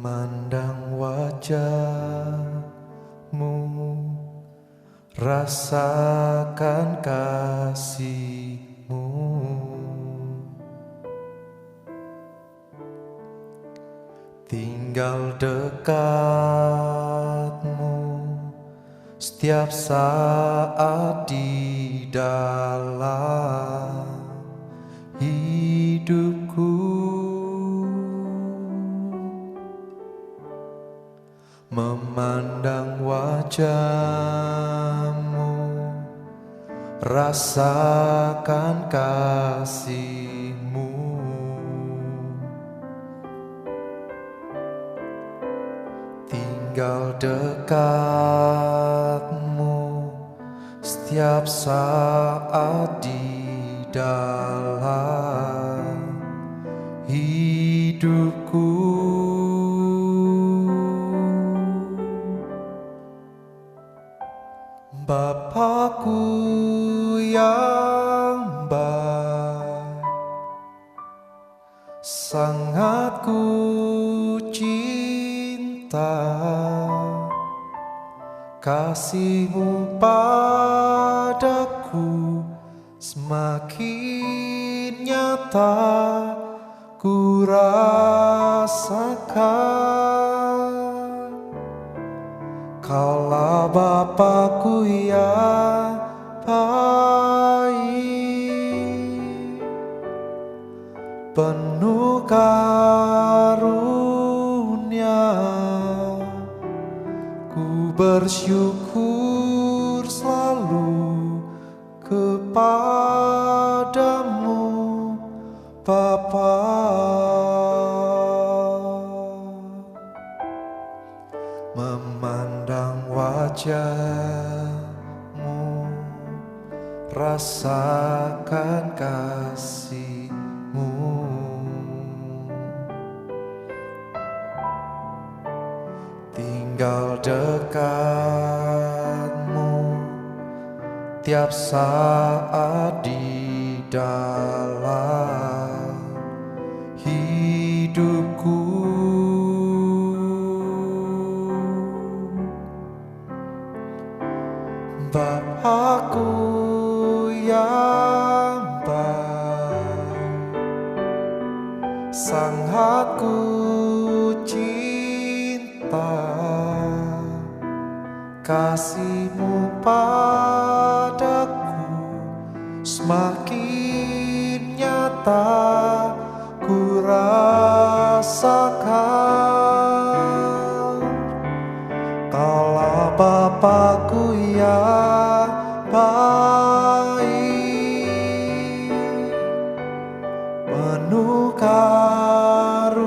Memandang wajahmu, rasakan kasih-Mu. Tinggal dekatmu setiap saat di dalam hidupku. Memandang wajahmu, rasakan kasih-Mu. Tinggal dekatmu setiap saat di dalam hidupku. Bapakku yang baik, sangat ku cinta. Kasih-Mu padaku semakin nyata ku rasakan. Kaulah Bapakku yang baik, penuh karunia. Ku bersyukur selalu kepadamu, Bapa. Memandang wajahmu, rasakan kasih-Mu. Tinggal dekatmu tiap saat di dalam hidupku. Bapakku yang baik, sangat ku cinta. Kasih-Mu padaku semakin nyata ku rasakan. Kaulah Bapakku yang baik, penuh karunia.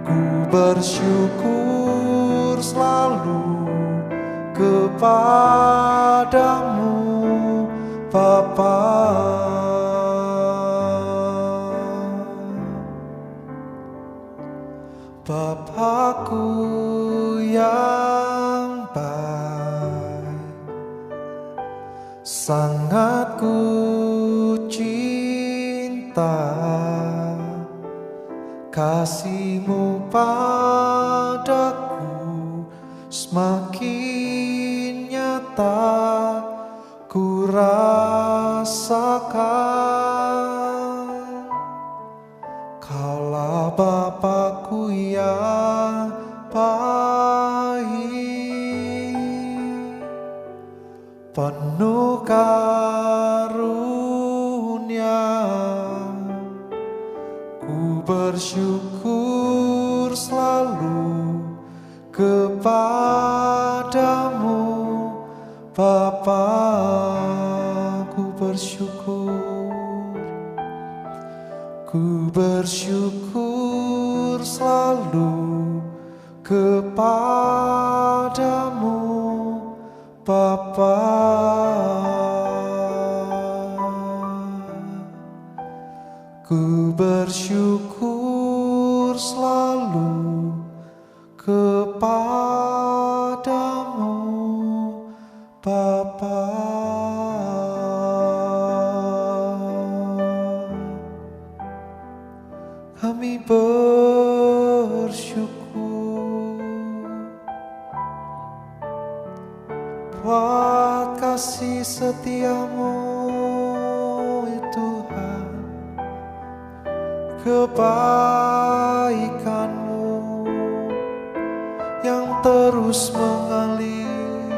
Ku bersyukur selalu kepadamu, Bapa. Bapakku yang baik, sangat ku cinta. Kasih-Mu padaku semakin nyata ku rasakan. Kaulah Bapakku yang baik, penuh karunia. Ku bersyukur selalu kepadamu, Bapa. Ku bersyukur selalu kepadamu, Bapa. Ku bersyukur selalu kepadamu, Bapa. kami bersyukur buat kasih setiamu ya Tuhan, kebaikanmu yang terus mengalir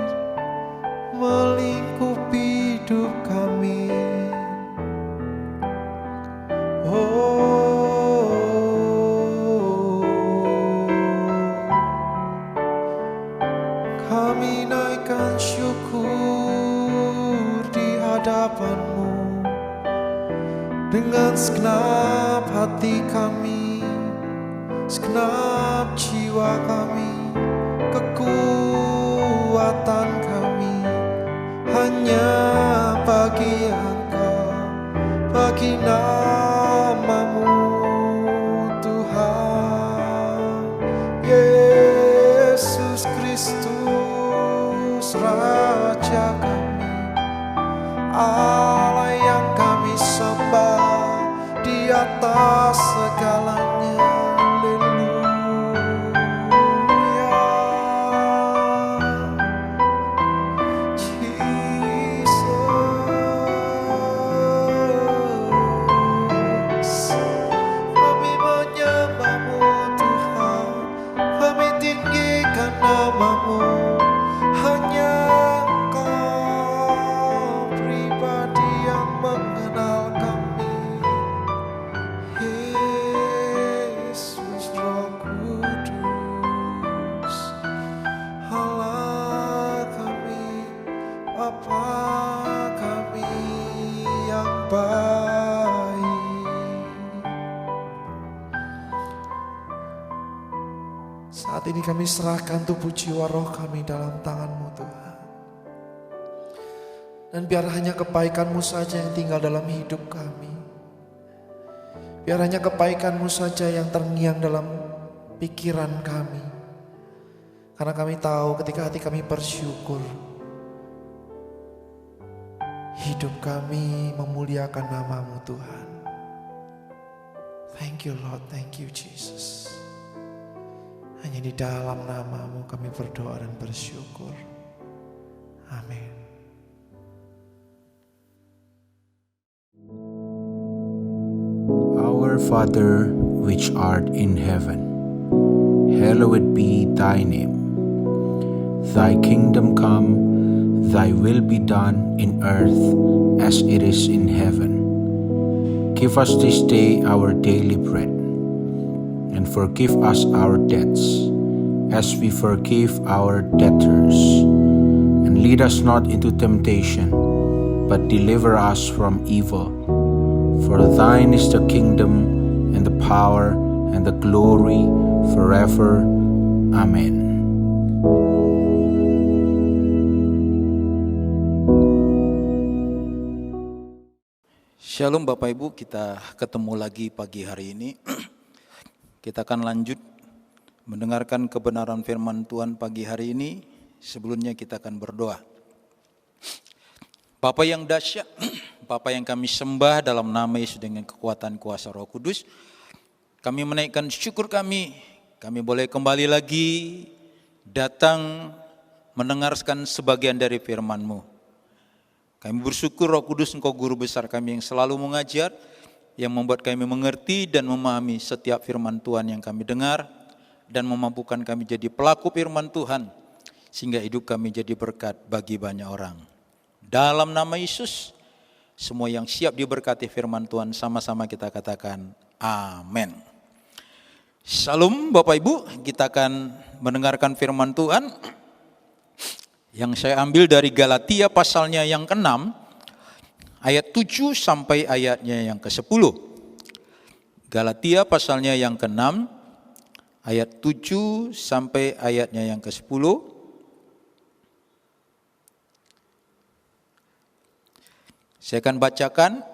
melingkupi hidup kami. Kami naikkan syukur di hadapan-Mu dengan segenap hati kami, segenap jiwa kami, kekuatan kami hanya bagi Engkau, bagi nama-Mu Tuhan Yesus Kristus, Raja kami, Allah yang kami sembah di atas segalanya. Saat ini kami serahkan tubuh jiwa roh kami dalam tangan-Mu Tuhan. Dan biar hanya kebaikan-Mu saja yang tinggal dalam hidup kami. Biar hanya kebaikan-Mu saja yang terngiang dalam pikiran kami. Karena kami tahu ketika hati kami bersyukur, hidup kami memuliakan nama-Mu Tuhan. Thank you Lord, thank you Jesus. Hanya di dalam nama-Mu kami berdoa dan bersyukur. Amin. Our Father, which art in heaven, hallowed be thy name. Thy kingdom come, thy will be done in earth as it is in heaven. Give us this day our daily bread, and forgive us our debts, as we forgive our debtors. And lead us not into temptation, but deliver us from evil. For thine is the kingdom, and the power, and the glory, forever. Amen. Shalom Bapak Ibu, kita ketemu lagi pagi hari ini. Kita akan lanjut mendengarkan kebenaran firman Tuhan pagi hari ini. Sebelumnya kita akan berdoa. Bapa yang dahsyat, Bapa yang kami sembah dalam nama Yesus dengan kekuatan kuasa Roh Kudus, kami menaikkan syukur kami boleh kembali lagi datang mendengarkan sebagian dari firman-Mu. Kami bersyukur Roh Kudus, Engkau guru besar kami yang selalu mengajar, yang membuat kami mengerti dan memahami setiap firman Tuhan yang kami dengar, dan memampukan kami jadi pelaku firman Tuhan, sehingga hidup kami jadi berkat bagi banyak orang. Dalam nama Yesus, semua yang siap diberkati firman Tuhan, sama-sama kita katakan amin. Shalom Bapak Ibu, kita akan mendengarkan firman Tuhan yang saya ambil dari Galatia pasalnya yang ke-6, ayat 7 sampai ayatnya yang ke-10. Galatia pasalnya yang ke-6, ayat 7 sampai ayatnya yang ke-10. Saya akan bacakan.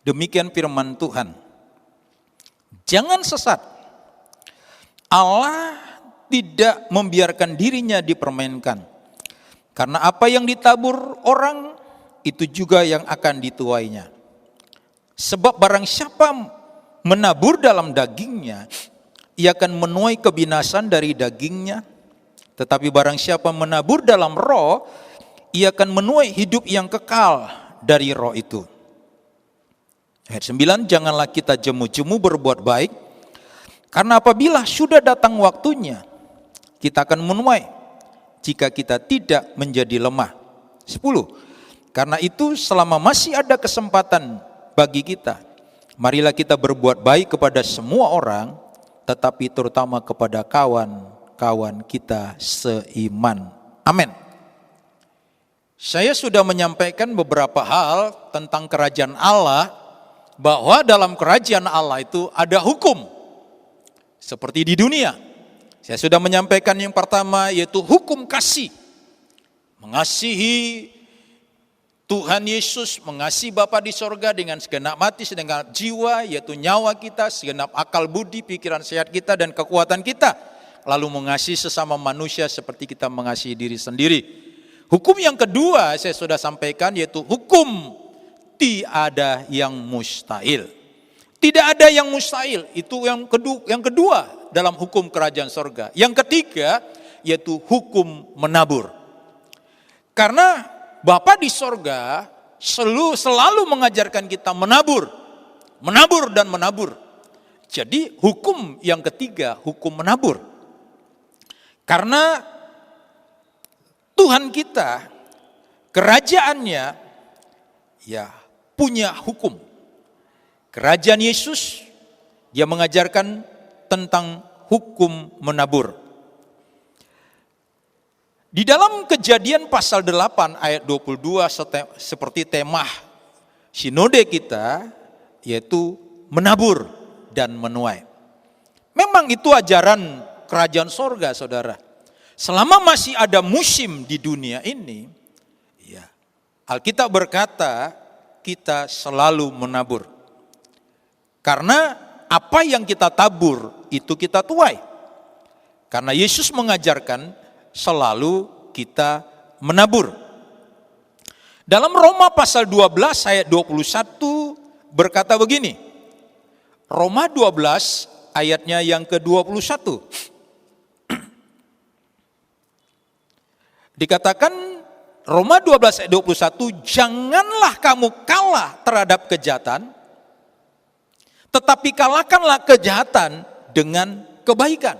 Demikian firman Tuhan. Jangan sesat. Allah tidak membiarkan dirinya dipermainkan. Karena apa yang ditabur orang, itu juga yang akan dituainya. Sebab barang siapa menabur dalam dagingnya, ia akan menuai kebinasan dari dagingnya. Tetapi barang siapa menabur dalam roh, ia akan menuai hidup yang kekal dari roh itu. Ayat 9, janganlah kita jemu-jemu berbuat baik, karena apabila sudah datang waktunya, kita akan menuai jika kita tidak menjadi lemah. 10, karena itu selama masih ada kesempatan bagi kita, marilah kita berbuat baik kepada semua orang, tetapi terutama kepada kawan-kawan kita seiman. Amin. Saya sudah menyampaikan beberapa hal tentang kerajaan Allah, bahwa dalam kerajaan Allah itu ada hukum. Seperti di dunia. Saya sudah menyampaikan yang pertama, yaitu hukum kasih. Mengasihi Tuhan Yesus, mengasihi Bapa di sorga dengan segenap hati, segenap jiwa, yaitu nyawa kita, segenap akal budi, pikiran sehat kita, dan kekuatan kita. Lalu mengasihi sesama manusia seperti kita mengasihi diri sendiri. Hukum yang kedua saya sudah sampaikan, yaitu hukum tiada yang mustahil. Tidak ada yang mustahil, itu yang kedua dalam hukum kerajaan sorga. Yang ketiga yaitu hukum menabur. Karena Bapa di sorga selalu mengajarkan kita menabur dan menabur. Jadi hukum yang ketiga, hukum menabur. Karena Tuhan kita, kerajaannya ya punya hukum. Kerajaan Yesus, dia mengajarkan tentang hukum menabur. Di dalam Kejadian pasal 8 ayat 22 seperti tema sinode kita, yaitu menabur dan menuai. Memang itu ajaran kerajaan sorga, saudara. Selama masih ada musim di dunia ini, ya, Alkitab berkata kita selalu menabur. Karena apa yang kita tabur itu kita tuai. Karena Yesus mengajarkan selalu kita menabur. Dalam Roma pasal 12 ayat 21 berkata begini. Roma 12 ayatnya yang ke-21. Dikatakan Roma 12 ayat 21, janganlah kamu kalah terhadap kejahatan, tetapi kalahkanlah kejahatan dengan kebaikan.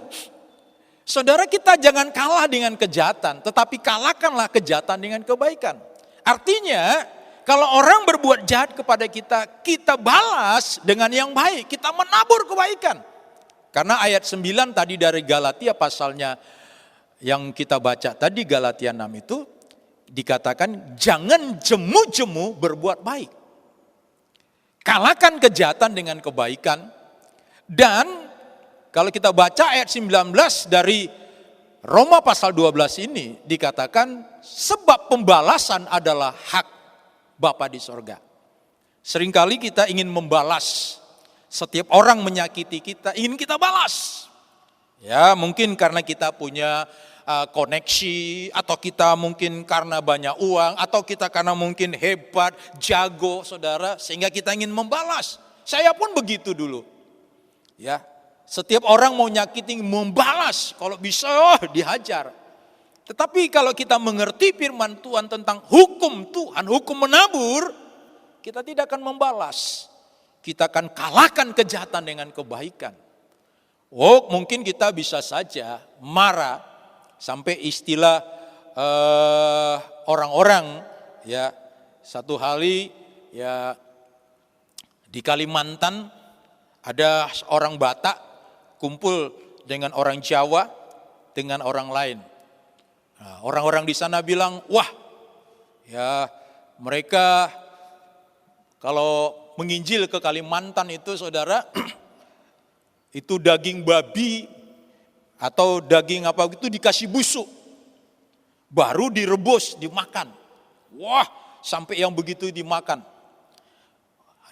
Saudara, kita jangan kalah dengan kejahatan, tetapi kalahkanlah kejahatan dengan kebaikan. Artinya, kalau orang berbuat jahat kepada kita, kita balas dengan yang baik. Kita menabur kebaikan. Karena ayat 9 tadi dari Galatia pasalnya yang kita baca tadi, Galatia 6 itu, dikatakan jangan jemu-jemu berbuat baik. Kalahkan kejahatan dengan kebaikan. Dan kalau kita baca ayat 19 dari Roma pasal 12 ini dikatakan sebab pembalasan adalah hak Bapa di sorga. Seringkali kita ingin membalas. Setiap orang menyakiti kita, ingin kita balas. Ya, mungkin karena kita punya koneksi, atau kita mungkin karena banyak uang, atau kita karena mungkin hebat, jago, saudara, sehingga kita ingin membalas. Saya pun begitu dulu. Ya, setiap orang mau nyakitin, membalas, kalau bisa dihajar. Tetapi kalau kita mengerti firman Tuhan tentang hukum Tuhan, hukum menabur, kita tidak akan membalas. Kita akan kalahkan kejahatan dengan kebaikan. Oh, mungkin kita bisa saja marah, sampai istilah orang-orang, ya, satu hari ya di Kalimantan ada orang Batak kumpul dengan orang Jawa dengan orang lain. Nah, orang-orang di sana bilang, wah, ya mereka kalau menginjil ke Kalimantan itu, saudara, itu daging babi atau daging apa itu dikasih busuk, baru direbus, dimakan. Wah, sampai yang begitu dimakan.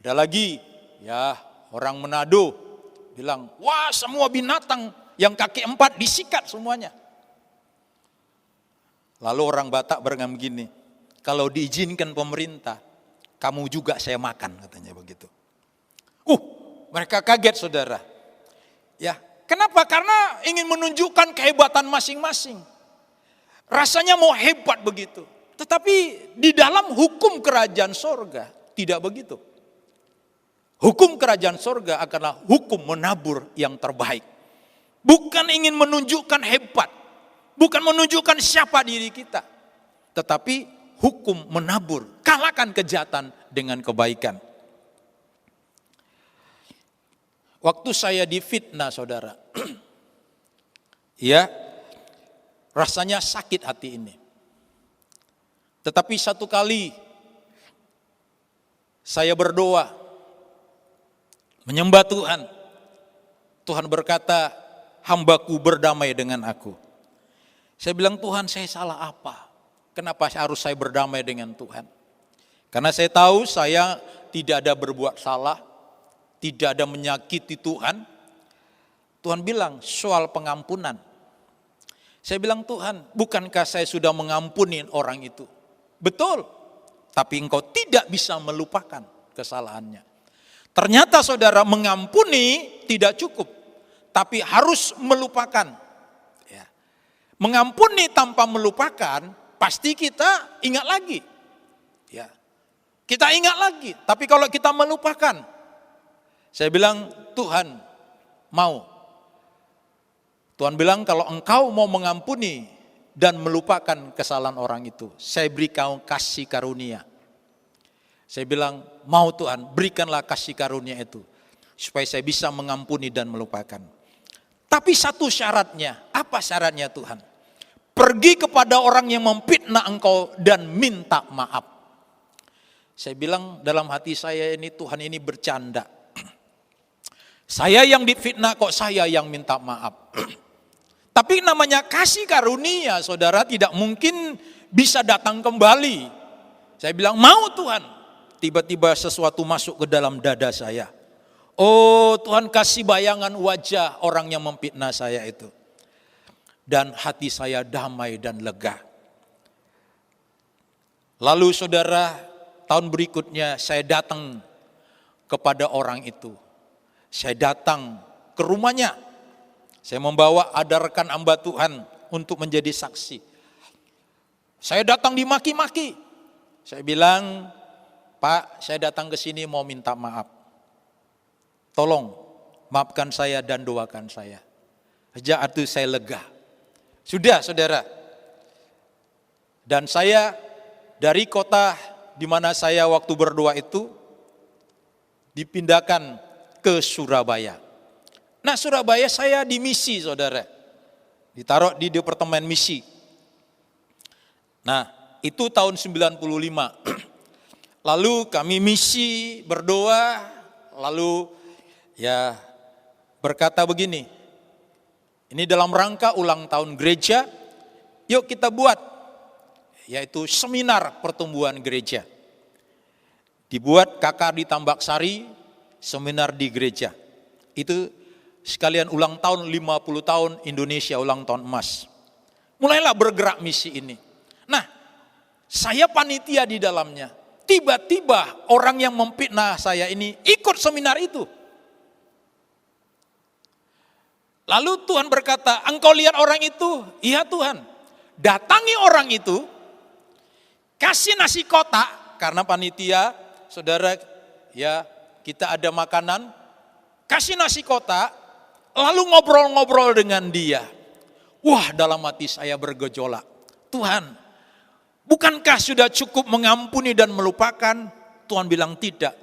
Ada lagi, ya orang Manado bilang, wah semua binatang yang kaki 4 disikat semuanya. Lalu orang Batak berkata begini, kalau diizinkan pemerintah, kamu juga saya makan, katanya begitu. Mereka kaget saudara. Ya, kenapa? Karena ingin menunjukkan kehebatan masing-masing. Rasanya mau hebat begitu. Tetapi di dalam hukum kerajaan sorga tidak begitu. Hukum kerajaan sorga adalah hukum menabur yang terbaik. Bukan ingin menunjukkan hebat. Bukan menunjukkan siapa diri kita. Tetapi hukum menabur. Kalahkan kejahatan dengan kebaikan. Waktu saya difitnah saudara, ya rasanya sakit hati ini. Tetapi satu kali saya berdoa, menyembah Tuhan. Tuhan berkata, hambaku berdamai dengan aku. Saya bilang, Tuhan saya salah apa? Kenapa harus saya berdamai dengan Tuhan? Karena saya tahu saya tidak ada berbuat salah. Tidak ada menyakiti Tuhan. Tuhan bilang soal pengampunan. Saya bilang, Tuhan, bukankah saya sudah mengampuni orang itu? Betul, tapi engkau tidak bisa melupakan kesalahannya. Ternyata saudara, mengampuni tidak cukup, tapi harus melupakan. Ya. Mengampuni tanpa melupakan, pasti kita ingat lagi. Ya. Kita ingat lagi, tapi kalau kita melupakan, saya bilang, Tuhan mau. Tuhan bilang, kalau engkau mau mengampuni dan melupakan kesalahan orang itu, saya beri kau kasih karunia. Saya bilang, mau Tuhan, berikanlah kasih karunia itu, supaya saya bisa mengampuni dan melupakan. Tapi satu syaratnya, apa syaratnya Tuhan? Pergi kepada orang yang memfitnah engkau dan minta maaf. Saya bilang dalam hati saya ini, Tuhan ini bercanda. Saya yang difitnah kok saya yang minta maaf. Tapi namanya kasih karunia saudara tidak mungkin bisa datang kembali. Saya bilang mau Tuhan. Tiba-tiba sesuatu masuk ke dalam dada saya. Oh Tuhan kasih bayangan wajah orang yang memfitnah saya itu. Dan hati saya damai dan lega. Lalu saudara, tahun berikutnya saya datang kepada orang itu. Saya datang ke rumahnya. Saya membawa ada rekan hamba Tuhan untuk menjadi saksi. Saya datang dimaki-maki. Saya bilang, Pak, saya datang ke sini mau minta maaf. Tolong maafkan saya dan doakan saya. Sejak itu saya lega. Sudah saudara. Dan saya dari kota di mana saya waktu berdoa itu dipindahkan ke Surabaya. Nah Surabaya saya di misi saudara. Ditaruh di departemen misi. Nah itu tahun 95. Lalu kami misi berdoa. Lalu ya berkata begini. Ini dalam rangka ulang tahun gereja. Yuk kita buat. Yaitu seminar pertumbuhan gereja. Dibuat kakak di Tambak Sari. Seminar di gereja. Itu sekalian ulang tahun 50 tahun Indonesia ulang tahun emas. Mulailah bergerak misi ini. Nah, saya panitia di dalamnya. Tiba-tiba orang yang memfitnah saya ini ikut seminar itu. Lalu Tuhan berkata, engkau lihat orang itu? Iya Tuhan. Datangi orang itu, kasih nasi kotak, karena panitia, saudara, ya kita ada makanan, kasih nasi kotak, lalu ngobrol-ngobrol dengan dia. Wah dalam hati saya bergejolak. Tuhan, bukankah sudah cukup mengampuni dan melupakan? Tuhan bilang tidak,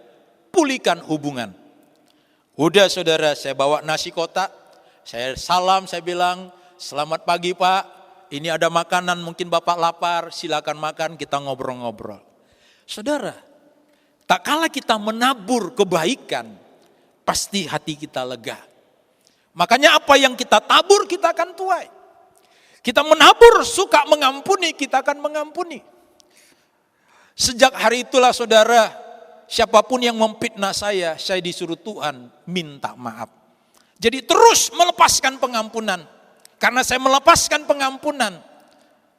pulihkan hubungan. Udah saudara, saya bawa nasi kotak, saya salam, saya bilang, selamat pagi Pak, ini ada makanan, mungkin Bapak lapar, silakan makan, kita ngobrol-ngobrol. Saudara, tak kala kita menabur kebaikan, pasti hati kita lega. Makanya apa yang kita tabur kita akan tuai. Kita menabur suka mengampuni, kita akan mengampuni. Sejak hari itulah saudara, siapapun yang memfitnah saya disuruh Tuhan minta maaf. Jadi terus melepaskan pengampunan. Karena saya melepaskan pengampunan,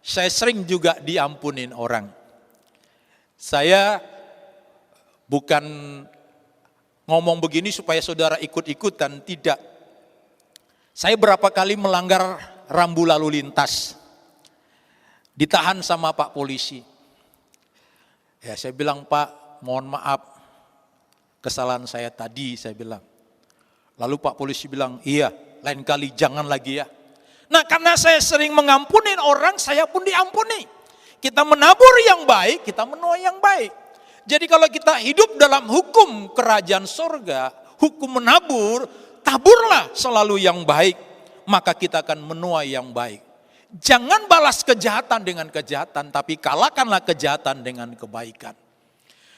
saya sering juga diampunin orang. Saya bukan ngomong begini supaya saudara ikut-ikutan, tidak. Saya berapa kali melanggar rambu lalu lintas, ditahan sama Pak polisi. Ya saya bilang, Pak mohon maaf, kesalahan saya tadi, saya bilang. Lalu Pak polisi bilang, iya lain kali jangan lagi ya. Nah karena saya sering mengampuni orang, saya pun diampuni. Kita menabur yang baik, kita menuai yang baik. Jadi kalau kita hidup dalam hukum kerajaan sorga, hukum menabur, taburlah selalu yang baik, maka kita akan menuai yang baik. Jangan balas kejahatan dengan kejahatan, tapi kalahkanlah kejahatan dengan kebaikan.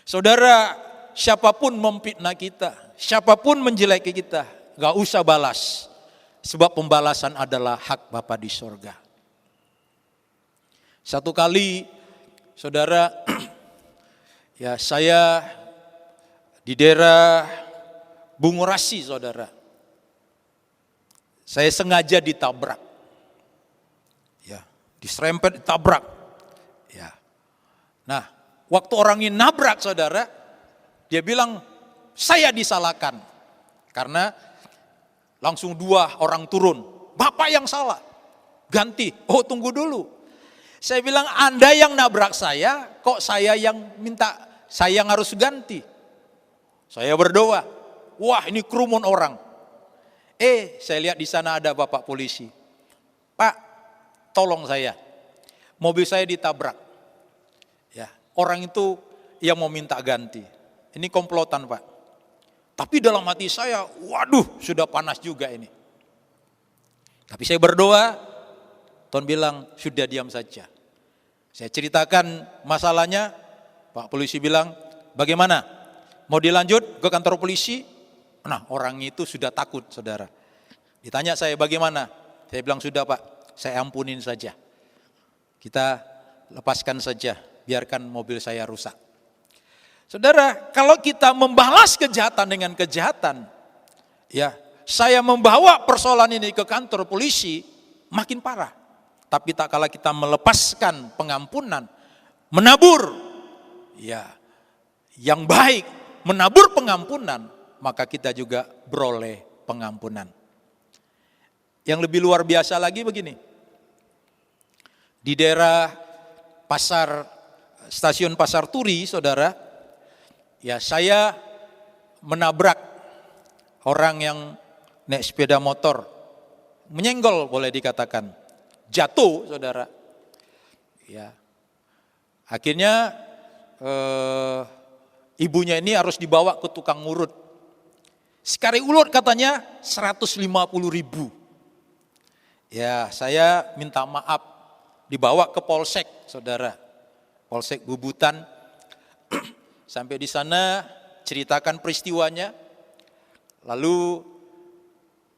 Saudara, siapapun memfitnah kita, siapapun menjeleki kita, gak usah balas. Sebab pembalasan adalah hak Bapa di sorga. Satu kali, saudara, ya saya di daerah Bungurasi, saudara. Saya sengaja ditabrak. Ya, diserempet ditabrak. Ya. Nah, waktu orang ini nabrak, saudara, dia bilang, saya disalahkan. Karena langsung 2 orang turun. Bapak yang salah. Ganti. Oh tunggu dulu. Saya bilang, Anda yang nabrak saya, kok saya yang minta, saya yang harus ganti. Saya berdoa. Wah ini kerumun orang. Saya lihat di sana ada Bapak polisi. Pak, tolong saya. Mobil saya ditabrak. Ya, orang itu yang mau minta ganti. Ini komplotan, Pak. Tapi dalam hati saya, waduh sudah panas juga ini. Tapi saya berdoa, Tuhan bilang sudah diam saja. Saya ceritakan masalahnya, Pak polisi bilang, bagaimana? Mau dilanjut ke kantor polisi? Nah orang itu sudah takut, saudara. Ditanya saya bagaimana? Saya bilang sudah Pak, saya ampunin saja. Kita lepaskan saja, biarkan mobil saya rusak. Saudara, kalau kita membalas kejahatan dengan kejahatan, ya, saya membawa persoalan ini ke kantor polisi, makin parah. Tapi tak kala kita melepaskan pengampunan, menabur, ya, yang baik, menabur pengampunan, maka kita juga beroleh pengampunan. Yang lebih luar biasa lagi begini, di daerah stasiun Pasar Turi, saudara, ya saya menabrak orang yang naik sepeda motor, menyenggol boleh dikatakan, jatuh saudara. Ya, akhirnya ibunya ini harus dibawa ke tukang ngurut. Sekali urut katanya 150.000. Ya saya minta maaf, dibawa ke Polsek saudara, Polsek Bubutan. Sampai di sana ceritakan peristiwanya. Lalu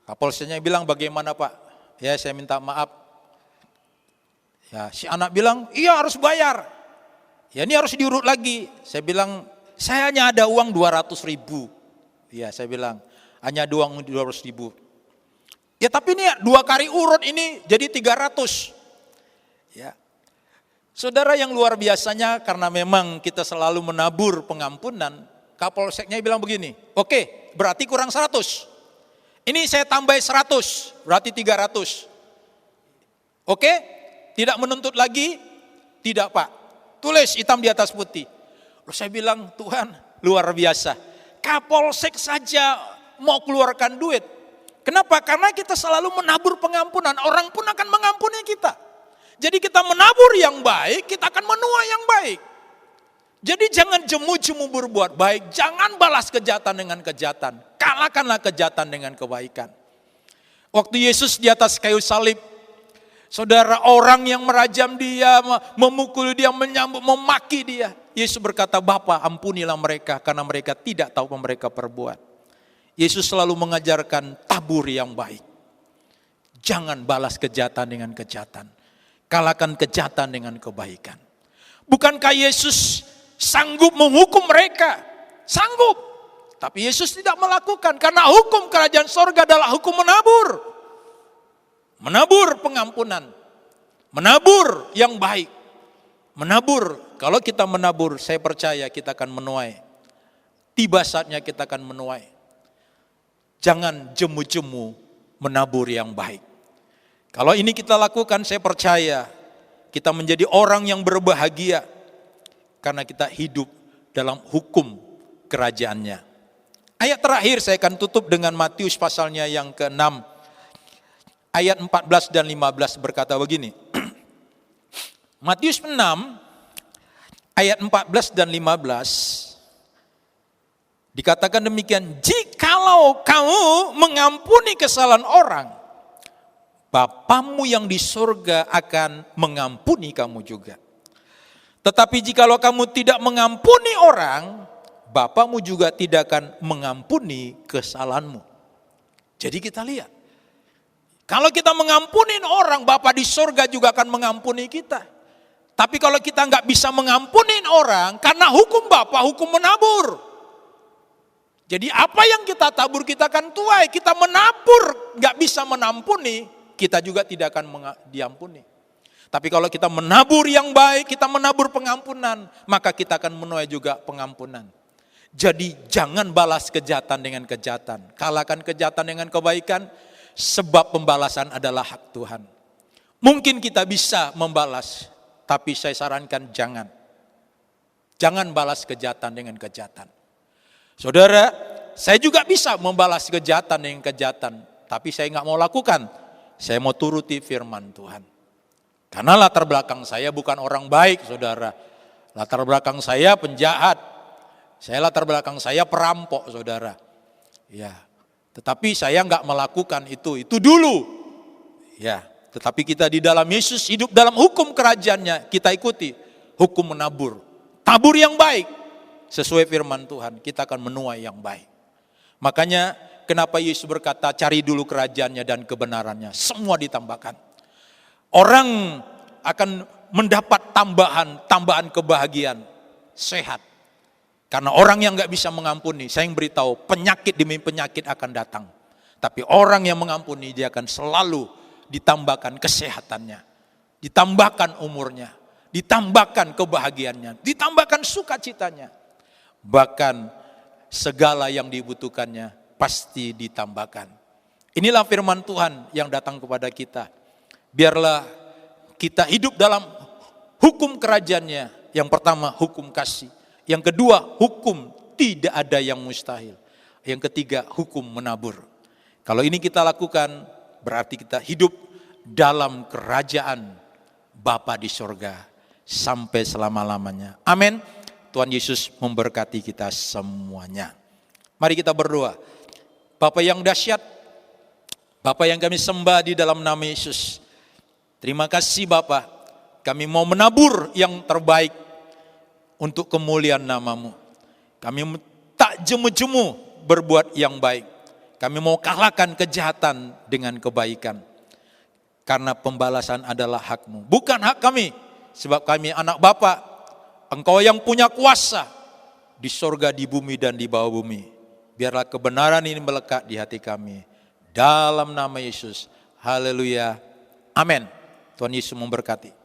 Kapolseknya bilang bagaimana Pak? Ya saya minta maaf. Ya si anak bilang iya harus bayar. Ya ini harus diurut lagi. Saya bilang saya hanya ada uang 200.000. Ya saya bilang hanya ada uang 200.000. Ya tapi ini 2 kali urut ini jadi 300. Ya. Saudara yang luar biasanya karena memang kita selalu menabur pengampunan, Kapolseknya bilang begini, oke berarti kurang 100. Ini saya tambah 100, berarti 300. Oke, tidak menuntut lagi? Tidak Pak, tulis hitam di atas putih. Lalu saya bilang Tuhan luar biasa, Kapolsek saja mau keluarkan duit. Kenapa? Karena kita selalu menabur pengampunan, orang pun akan mengampuni kita. Jadi kita menabur yang baik, kita akan menuai yang baik. Jadi jangan jemu-jemu berbuat baik, jangan balas kejahatan dengan kejahatan. Kalahkanlah kejahatan dengan kebaikan. Waktu Yesus di atas kayu salib, saudara, orang yang merajam dia, memukul dia, menyambut, memaki dia. Yesus berkata, Bapa ampunilah mereka karena mereka tidak tahu apa mereka perbuat. Yesus selalu mengajarkan tabur yang baik. Jangan balas kejahatan dengan kejahatan. Kalahkan kejahatan dengan kebaikan. Bukankah Yesus sanggup menghukum mereka? Sanggup. Tapi Yesus tidak melakukan karena hukum kerajaan sorga adalah hukum menabur. Menabur pengampunan. Menabur yang baik. Menabur. Kalau kita menabur, saya percaya kita akan menuai. tiba saatnya kita akan menuai. Jangan jemu-jemu menabur yang baik. Kalau ini kita lakukan, saya percaya kita menjadi orang yang berbahagia karena kita hidup dalam hukum kerajaannya. Ayat terakhir saya akan tutup dengan Matius pasalnya yang ke-6. Ayat 14 dan 15 berkata begini. Matius 6 ayat 14 dan 15 dikatakan demikian, jikalau kamu mengampuni kesalahan orang, Bapamu yang di surga akan mengampuni kamu juga. Tetapi jikalau kamu tidak mengampuni orang, Bapamu juga tidak akan mengampuni kesalahanmu. Jadi kita lihat, kalau kita mengampuni orang, Bapa di surga juga akan mengampuni kita. Tapi kalau kita nggak bisa mengampuni orang, karena hukum Bapa, hukum menabur. Jadi apa yang kita tabur kita akan tuai. Kita menabur nggak bisa menampuni, kita juga tidak akan diampuni. Tapi kalau kita menabur yang baik, kita menabur pengampunan, maka kita akan menuai juga pengampunan. Jadi jangan balas kejahatan dengan kejahatan. Kalahkan kejahatan dengan kebaikan, sebab pembalasan adalah hak Tuhan. Mungkin kita bisa membalas, tapi saya sarankan jangan. Jangan balas kejahatan dengan kejahatan. Saudara, saya juga bisa membalas kejahatan dengan kejahatan, tapi saya nggak mau lakukan. Saya mau turuti firman Tuhan. Karena latar belakang saya bukan orang baik, saudara. Latar belakang saya penjahat. Latar belakang saya perampok, saudara. Ya, tetapi saya nggak melakukan itu dulu. Ya, tetapi kita di dalam Yesus hidup dalam hukum kerajaannya, kita ikuti hukum menabur. Tabur yang baik, sesuai firman Tuhan, kita akan menuai yang baik. Makanya kenapa Yesus berkata cari dulu kerajaannya dan kebenarannya, semua ditambahkan. Orang akan mendapat tambahan kebahagiaan, sehat. Karena orang yang gak bisa mengampuni, saya yang beritahu, penyakit demi penyakit akan datang. Tapi orang yang mengampuni, dia akan selalu ditambahkan kesehatannya, ditambahkan umurnya, ditambahkan kebahagiaannya, ditambahkan sukacitanya. Bahkan segala yang dibutuhkannya pasti ditambahkan. Inilah firman Tuhan yang datang kepada kita. Biarlah kita hidup dalam hukum kerajaannya. Yang pertama hukum kasih. Yang kedua hukum tidak ada yang mustahil. Yang ketiga hukum menabur. Kalau ini kita lakukan berarti kita hidup dalam kerajaan Bapa di sorga sampai selama-lamanya. Amin. Tuhan Yesus memberkati kita semuanya. Mari kita berdoa. Bapa yang dahsyat, Bapa yang kami sembah di dalam nama Yesus. Terima kasih Bapa, kami mau menabur yang terbaik untuk kemuliaan nama-Mu. Kami tak jemu-jemu berbuat yang baik. Kami mau kalahkan kejahatan dengan kebaikan. Karena pembalasan adalah hak-Mu, bukan hak kami. Sebab kami anak Bapa, Engkau yang punya kuasa di sorga, di bumi, dan di bawah bumi. Biarlah kebenaran ini melekat di hati kami. Dalam nama Yesus. Haleluya. Amin. Tuhan Yesus memberkati.